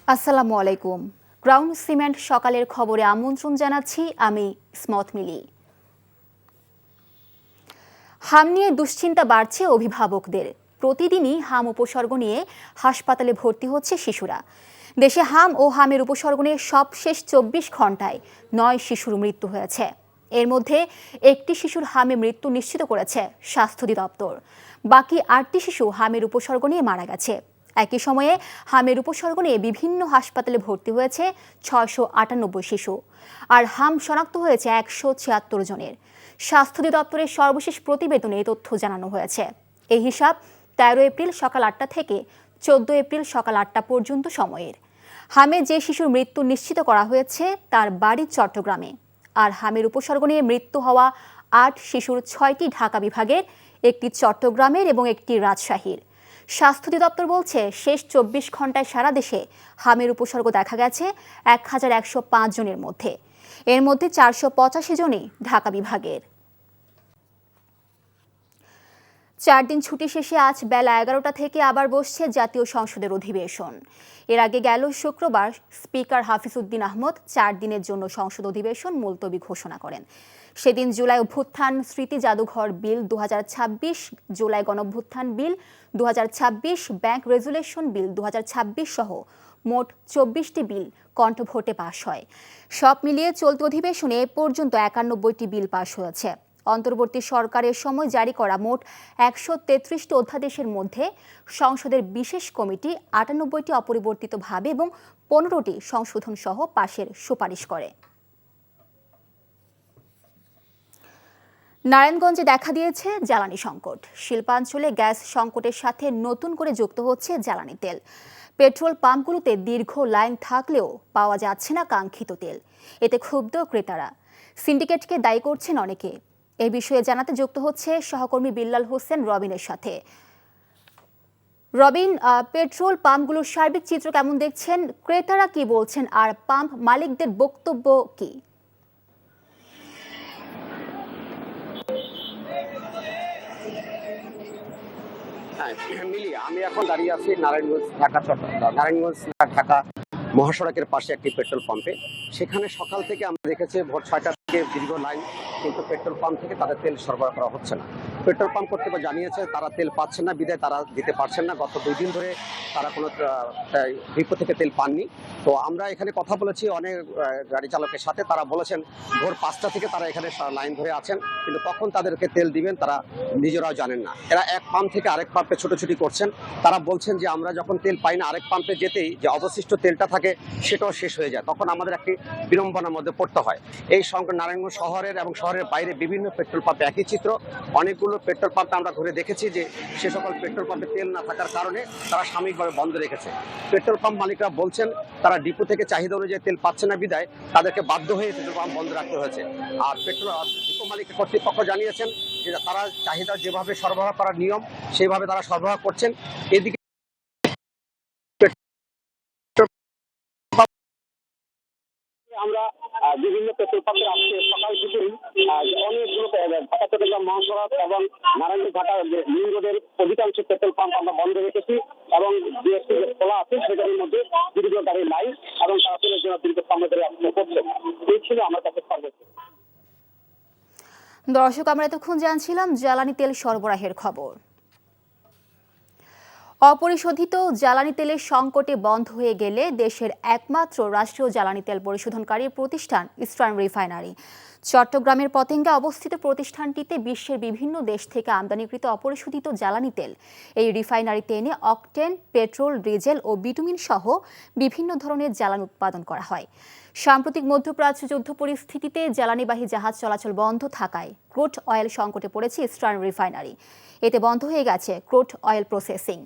আসসালামু আলাইকুম। Ground cement সকালের খবরে আমন্ত্রণ জানাচ্ছি আমি স্মথ মিলি। হাম নিয়ে দুশ্চিন্তা বাড়ছে অভিভাবকদের। প্রতিদিনই হাম উপসর্গ নিয়ে হাসপাতালে ভর্তি হচ্ছে শিশুরা। দেশে হাম ও হামের উপসর্গ নিয়ে সবশেষ ২৪ ঘন্টায় ৯ শিশুর মৃত্যু হয়েছে। এর মধ্যে একটি শিশুর হামে মৃত্যু নিশ্চিত করেছে স্বাস্থ্য অধিদপ্তর। বাকি ৮টি শিশু হামের উপসর্গ নিয়ে মারা গেছে। একই সময়ে হামের উপসর্গ নিয়ে বিভিন্ন হাসপাতালে ভর্তি হয়েছে ৬৯৮ শিশু, আর হাম শনাক্ত হয়েছে ১৭৬ জনের। স্বাস্থ্য অধিদপ্তরের সর্বশেষ প্রতিবেদনে এই তথ্য জানানো হয়েছে। এই হিসাব ১৩ এপ্রিল সকাল ৮টা থেকে ১৪ এপ্রিল সকাল ৮টা পর্যন্ত সময়ের। হামে যে শিশুর মৃত্যু নিশ্চিত করা হয়েছে তার বাড়ি চট্টগ্রামে, আর হামের উপসর্গ নিয়ে মৃত্যু হওয়া ৮ শিশুর ৬টি ঢাকা বিভাগের, একটি চট্টগ্রামের এবং একটি রাজশাহীর। স্বাস্থ্য অধিদপ্তর বলছে শেষ ২৪ ঘন্টায় সারা দেশে হামের উপসর্গ দেখা গেছে ১১০৫ জনের মধ্যে। এর মধ্যে ৪৮৫ জনই ঢাকা বিভাগের। ৪ দিন ছুটি শেষে আজ বেলা ১১টা থেকে আবার বসছে জাতীয় সংসদের অধিবেশন। এর আগে গেল শুক্রবার স্পিকার হাফিজ উদ্দিন আহমদ ৪ দিনের জন্য সংসদ অধিবেশন মুলতবি ঘোষণা করেন। সেদিন জুলাই অভ্যুত্থান স্মৃতি জাদুঘর বিল ২০২৬, জুলাই গণঅভ্যুত্থান বিল ২০২৬, ব্যাংক রেজুলেশন বিল ২০২৬ সহ মোট ২৪টি বিল কণ্ঠভোটে পাশ হয়। সব মিলিয়ে চলতি অধিবেশনে এ পর্যন্ত ৯১টি বিল পাশ হয়েছে। অন্তর্বর্তী সরকারের সময় জারি করা মোট ১৩৩টি অধ্যাদেশের মধ্যে সংসদের বিশেষ কমিটি ৯৮টি অপরিবর্তিতভাবে এবং ১৫টি সংশোধন সহ পাশের সুপারিশ করে। নারায়ণগঞ্জে দেখা দিয়েছে জ্বালানি সংকট। শিল্পাঞ্চলে গ্যাস সংকটের সাথে নতুন করে যুক্ত হচ্ছে জ্বালানি তেল। পেট্রোল পাম্পগুলোতে দীর্ঘ লাইন থাকলেও পাওয়া যাচ্ছে না কাঙ্ক্ষিত তেল। এতে ক্ষুব্ধ ক্রেতারা। সিন্ডিকেটকে দায়ী করছেন অনেকে। এই বিষয়ে জানাতে যুক্ত হচ্ছে সহকর্মী বিল্লাল হোসেন রবিনের সাথে। রবিন, পেট্রোল পাম্পগুলোর সার্বিক চিত্র কেমন দেখছেন? ক্রেতারা কি বলছেন, আর পাম্প মালিকদের বক্তব্য কি? হ্যাঁ, মিলি, আমি এখন দাঁড়িয়ে আছি নারায়ণগঞ্জ ঢাকা মহাসড়কের পাশে একটি পেট্রোল পাম্পে। সেখানে সকাল থেকে আমরা দেখেছি ভোর ৬টা থেকে দীর্ঘ লাইন, কিন্তু পেট্রোল পাম্প থেকে তাদের তেল সরবরাহ করা হচ্ছে না। পেট্রোল পাম্প কর্তৃপক্ষ জানিয়েছে তারা তেল পাচ্ছেন না, বিধায় তারা দিতে পারছেন না। গত ২ দিন ধরে তারা কোনো ডিপো থেকে তেল পাননি। তো আমরা এখানে কথা বলেছি অনেক গাড়ি চালকের সাথে। তারা বলেছেন ভোর ৫টা থেকে তারা এখানে লাইন ধরে আছেন, কিন্তু কখন তাদেরকে তেল দিবেন তারা নিজেরাও জানেন না। এরা এক পাম্প থেকে আরেক পাম্পে ছোটাছুটি করছেন। তারা বলছেন যে আমরা যখন তেল পাই না, আরেক পাম্পে যেতেই যে অবশিষ্ট তেলটা থাকে সেটাও শেষ হয়ে যায়, তখন আমাদের একটি বিড়ম্বনার মধ্যে পড়তে হয়। এই সংকট নারায়ণগঞ্জ শহরের এবং শহরের বাইরে বিভিন্ন পেট্রোল পাম্পে একই চিত্র। অনেকগুলো পেট্রোল পাম্পে আমরা ঘুরে দেখেছি যে সে সকল পেট্রোল পাম্পে তেল না থাকার কারণে তারা সাময়িকভাবে বন্ধ রেখেছে। পেট্রোল পাম্প মালিকরা বলছেন তারা ডিপো থেকে চাহিদা অনুযায়ী তেল পাচ্ছে না, বিধায় তাদেরকে বাধ্য হয়ে পেট্রোল পাম্প বন্ধ রাখতে হয়েছে। আর ডিপো মালিক কর্তৃপক্ষ জানিয়েছেন যে তারা চাহিদা যেভাবে সরবরাহ করার নিয়ম সেইভাবে তারা সরবরাহ করছেন। এদিকে আমরা বিভিন্ন পেট্রোল পাম্পের আজকে সকাল থেকেই অনেকগুলো ঢাকা চট্টগ্রাম মহাসড়ক এবং নারায়ণগঞ্জ ঢাকা লিং রোডের অধিকাংশ পেট্রোল পাম্প আমরা বন্ধ রেখেছি, এবং বিএসপি যে খোলা আছে সেটার মধ্যে দীর্ঘ গাড়ির লাইন এবং চলাচলের জন্য দীর্ঘ সময় ধরে আসতে করছে। এই ছিল আমার কাছে সর্বোচ্চ। দর্শক, আমরা এতক্ষণ জানছিলাম জ্বালানি তেল সরবরাহের খবর। অপরিশোধিত জ্বালানি তেলের সংকটে বন্ধ হয়ে গেলে দেশের একমাত্র রাষ্ট্রীয় জ্বালানি তেল পরিশোধনকারী প্রতিষ্ঠান ইস্টার্ন রিফাইনারি। চট্টগ্রামের পতেঙ্গা অবস্থিত প্রতিষ্ঠানটিতে বিশ্বের বিভিন্ন দেশ থেকে আমদানিকৃত অপরিশোধিত জ্বালানি তেল এই রিফাইনারিতে এনে অকটেন, পেট্রোল, ডিজেল ও বিটুমিন সহ বিভিন্ন ধরনের জ্বালানি উৎপাদন করা হয়। সাম্প্রতিক মধ্যপ্রাচ্য যুদ্ধ পরিস্থিতিতে জ্বালানিবাহী জাহাজ চলাচল বন্ধ থাকায় ক্রুড অয়েল সংকটে পড়েছে ইস্টার্ন রিফাইনারি। এতে বন্ধ হয়ে গেছে ক্রুড অয়েল প্রসেসিং।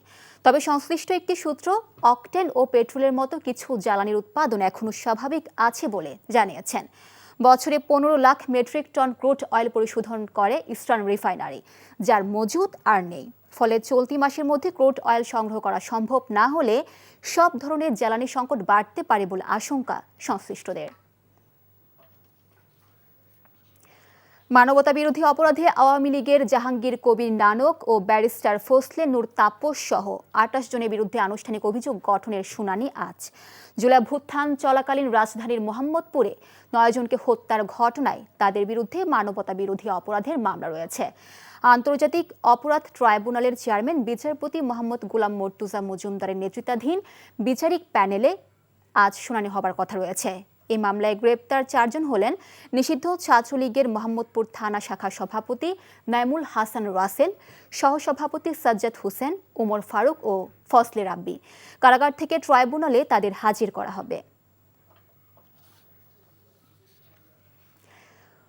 তবে সংশ্লিষ্ট একটি সূত্র অকটেন ও পেট্রোলের মতো কিছু জ্বালানির উৎপাদন এখনও স্বাভাবিক আছে বলে জানিয়েছেন। বছরে ১৫ lakh metric ton crude oil পরিশোধন করে ইস্টার্ন রিফাইনারি, যার মজুদ আর নেই। ফলে চলতি মাসের মধ্যে ক্রুড অয়েল সংগ্রহ করা সম্ভব না হলে সব ধরনের জ্বালানি সংকট বাড়তে পারে বলে আশঙ্কা সংশ্লিষ্টদের। মানবতা বিরোধী অপরাধে আওয়ামী লীগের জাহাঙ্গীর কবির নানক ও ব্যারিস্টার ফজলে নূর তাপস সহ ২৮ জনের বিরুদ্ধে আনুষ্ঠানিক অভিযোগ গঠনের শুনানি আজ। জুলাইভ্যুত্থান চলাকালীন রাজধানীর মোহাম্মদপুরে ৯ জনকে হত্যার ঘটনায় তাদের বিরুদ্ধে মানবতা বিরোধী অপরাধের মামলা রয়েছে। আন্তর্জাতিক অপরাধ ট্রাইব্যুনালের চেয়ারম্যান বিচারপতি মোহাম্মদ গোলাম মর্তুজা মজুমদারের নেতৃত্বাধীন বিচারিক প্যানেলে আজ শুনানি হবার কথা রয়েছে। এই মামলায় গ্রেপ্তার ৪ জন হলেন নিষিদ্ধ ছাত্রলীগের মোহাম্মদপুর থানা শাখা সভাপতি নাইমুল হাসান রাসেল, সহসভাপতি সাজ্জাদ হোসেন, ওমর ফারুক ও ফজলে রাব্বি। কারাগার থেকে ট্রাইব্যুনালে তাদের হাজির করা হবে।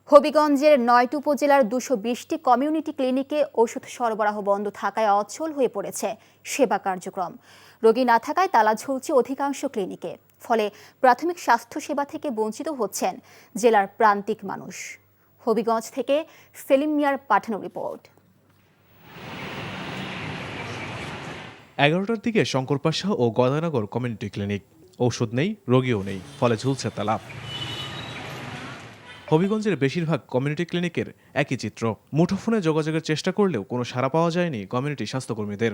হবিগঞ্জের ৯টি উপজেলার ২২০টি কমিউনিটি ক্লিনিকে ওষুধ সরবরাহ বন্ধ থাকায় অচল হয়ে পড়েছে সেবা কার্যক্রম। রোগী না থাকায় তালা ঝুলছে অধিকাংশ ক্লিনিকে। ফলে প্রাথমিক স্বাস্থ্যসেবা থেকে বঞ্চিত হচ্ছেন জেলার প্রান্তিক মানুষ। হবিগঞ্জ থেকে সেলিম মিয়ার পাঠানো রিপোর্ট। ১১টার দিকে শঙ্করপাশা ও গদানগর কমিউনিটি ক্লিনিক। ওষুধ নেই, রোগীও নেই, ফলে ঝুলছে তালা। হবিগঞ্জের বেশিরভাগ কমিউনিটি ক্লিনিকের একই চিত্র। মুঠোফোনে যোগাযোগের চেষ্টা করলেও কোনো সাড়া পাওয়া যায়নি কমিউনিটি স্বাস্থ্যকর্মীদের।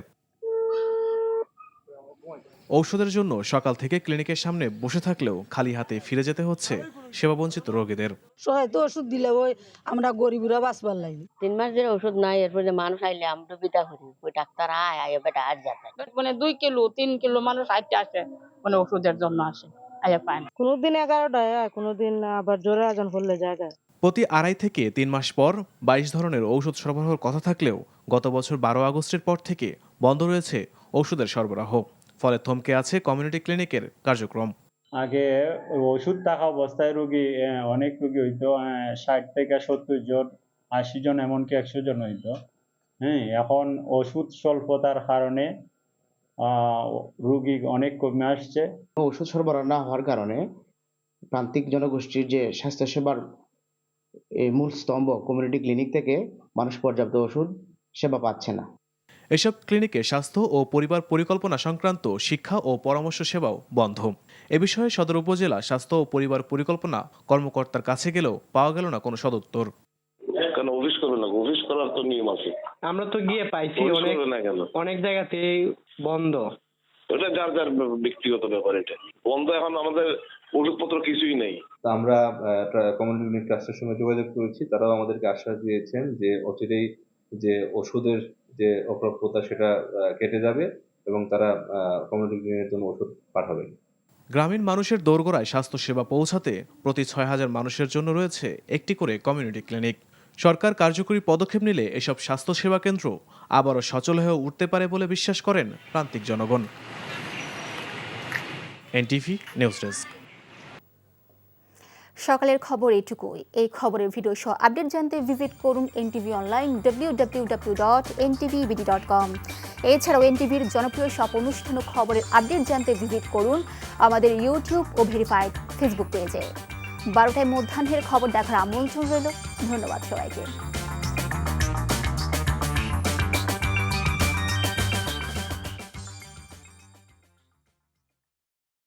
ঔষধের জন্য সকাল থেকে ক্লিনিকের সামনে বসে থাকলেও খালি হাতে ফিরে যেতে হচ্ছে সেবাবঞ্চিত রোগীদের। সহায়তা ওষুধ দিলে ওই আমরা গরিবরা বাঁচবার লাগি। 3 মাস ধরে ওষুধ নাই, এরপরে মানুষ আইলে আমরা বিদা করি, ওই ডাক্তার আয় বেটা আর যাতে 2 কিলো 3 কিলো মানুষ আইতে আসে, ওষুধের জন্য আসে, আয়া পায় না। কোনোদিন 11টায়, কোনোদিন আবার জোরে আজান করলে জায়গায়। প্রতি 2.5 থেকে 3 মাস পর 22 ধরনের ঔষধ সরবরাহের কথা থাকলেও গত বছর 12 আগস্টের পর থেকে বন্ধ রয়েছে ঔষধের সরবরাহ। ফলে থমকে আছে কমিউনিটি ক্লিনিকের কার্যক্রম। আগে ওষুধ থাকা অবস্থায় অনেক রোগী হইতো, 60 থেকে 70 জন, 80 জন, এমনকি 100 জন হইতো। এখন ওষুধ স্বল্পতার কারণে রোগী অনেক কমে আসছে। ওষুধ সরবরাহ না হওয়ার কারণে প্রান্তিক জনগোষ্ঠীর যে স্বাস্থ্যসেবার মূল স্তম্ভ কমিউনিটি ক্লিনিক থেকে মানুষ পর্যাপ্ত ওষুধ সেবা পাচ্ছে না। এসব ক্লিনিকে স্বাস্থ্য ও পরিবার পরিকল্পনা সংক্রান্ত শিক্ষা ও পরামর্শ সেবাও বন্ধ। এ বিষয়ে সদর উপজেলা স্বাস্থ্য ও পরিবার পরিকল্পনা কর্মকর্তার কাছে গেলেও পাওয়া গেল না কোনো সদুত্তর। কেন অফিস করবে না? অফিস করার তো নিয়ম আছে। আমরা তো গিয়ে পাইছি অনেক জায়গাতেই বন্ধ। ওটা যার যার ব্যক্তিগত ব্যাপার, এটা বন্ধ। এখন আমাদের ওষুধপত্র কিছুই নেই। আমরা কমিউনিটি ক্লিনিক ট্রাস্টের সঙ্গে যোগাযোগ করেছি, তারাও আমাদেরকে আশ্বাস দিয়েছেন যে অচিরেই যে ওষুধের যে অপ্রাপ্যতা সেটা কেটে যাবে এবং তারা কমিউনিটি ক্লিনিকের জন্য ওষুধ পাঠাবেন। গ্রামীণ মানুষের দোরগোড়ায় স্বাস্থ্যসেবা পৌঁছাতে প্রতি ৬,০০০ মানুষের জন্য রয়েছে একটি করে কমিউনিটি ক্লিনিক। সরকার কার্যকরী পদক্ষেপ নিলে এসব স্বাস্থ্যসেবা কেন্দ্র আবারও সচল হয়ে উঠতে পারে বলে বিশ্বাস করেন প্রান্তিক জনগণ। NTV news desk. সকালের খবর এটুকুই। এই খবরের ভিডিও সহ আপডেট জানতে ভিজিট করুন NTV অনলাইন www.ntvbd.com। এছাড়াও NTVর জনপ্রিয় সব অনুষ্ঠান ও খবরের আপডেট জানতে ভিজিট করুন আমাদের ইউটিউব ও ভেরিফাইড ফেসবুক পেজে। 12টায় মধ্যাহ্নের খবর দেখার আমন্ত্রণ রইল। ধন্যবাদ সবাইকে।